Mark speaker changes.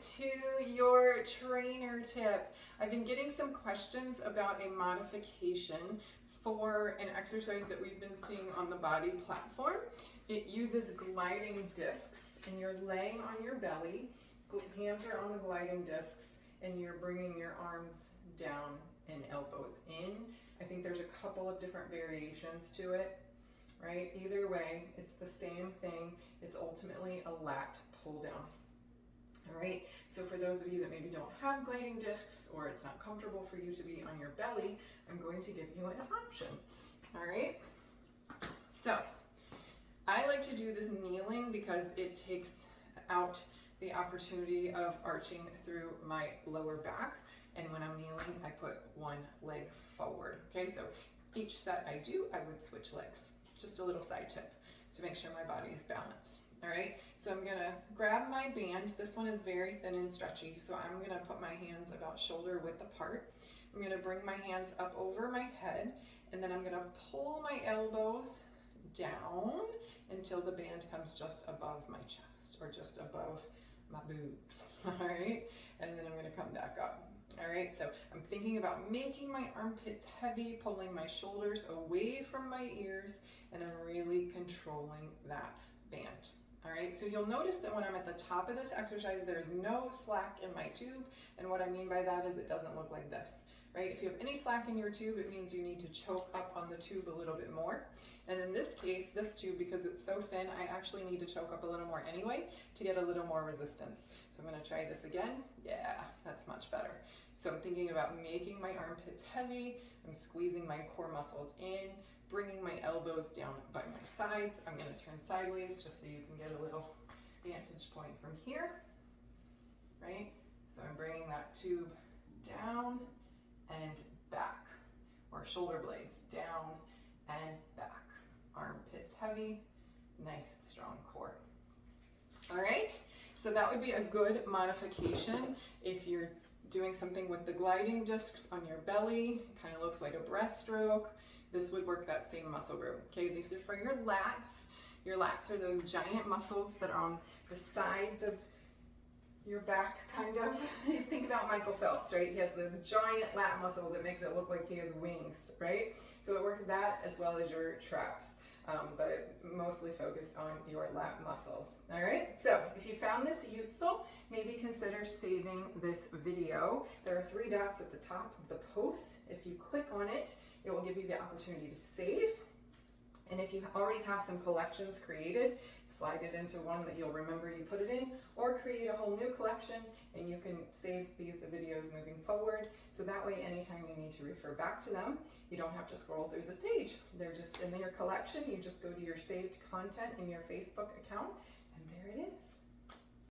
Speaker 1: to your trainer tip. I've been getting some questions about a modification for an exercise that we've been seeing on the Body platform. It uses gliding discs, and you're laying on your belly, hands are on the gliding discs, and you're bringing your arms down and elbows in. I think there's a couple of different variations to it, right? Either way, it's the same thing. It's ultimately a lat pull down. All right, so for those of you that maybe don't have gliding discs or it's not comfortable for you to be on your belly, I'm going to give you an option. All right, so I like to do this kneeling because it takes out the opportunity of arching through my lower back. And when I'm kneeling, I put one leg forward. Okay, so each set I do, I would switch legs. Just a little side tip to make sure my body is balanced. All right, so I'm gonna grab my band. This one is very thin and stretchy, so I'm gonna put my hands about shoulder width apart. I'm gonna bring my hands up over my head, and then I'm gonna pull my elbows down until the band comes just above my chest or just above my boobs. All right, and then I'm gonna come back up. All right, so I'm thinking about making my armpits heavy, pulling my shoulders away from my ears, and I'm really controlling that band. All right, so you'll notice that when I'm at the top of this exercise, there's no slack in my tube. And what I mean by that is it doesn't look like this, right? If you have any slack in your tube, it means you need to choke up on the tube a little bit more. And in this case, this tube, because it's so thin, I actually need to choke up a little more anyway to get a little more resistance. So I'm gonna try this again. Yeah, that's much better. So I'm thinking about making my armpits heavy. I'm squeezing my core muscles in, bringing my elbows down by my sides. I'm gonna turn sideways just so you can get a little vantage point from here, right? So I'm bringing that tube down and back, or shoulder blades down and back. Armpits heavy, nice strong core. All right, so that would be a good modification if you're doing something with the gliding discs on your belly. Kind of looks like a breaststroke. This would work that same muscle group. Okay, these are for your lats. Your lats are those giant muscles that are on the sides of your back, kind of. Think about Michael Phelps, right? He has those giant lat muscles. It makes it look like he has wings, right? So it works that as well as your traps, but mostly focused on your lat muscles. All right, so if you found this useful, maybe consider saving this video. There are 3 dots at the top of the post. If you click on it, it will give you the opportunity to save. And if you already have some collections created, slide it into one that you'll remember you put it in, or create a whole new collection and you can save these videos moving forward. So that way, anytime you need to refer back to them, you don't have to scroll through this page. They're just in your collection. You just go to your saved content in your Facebook account, and there it is.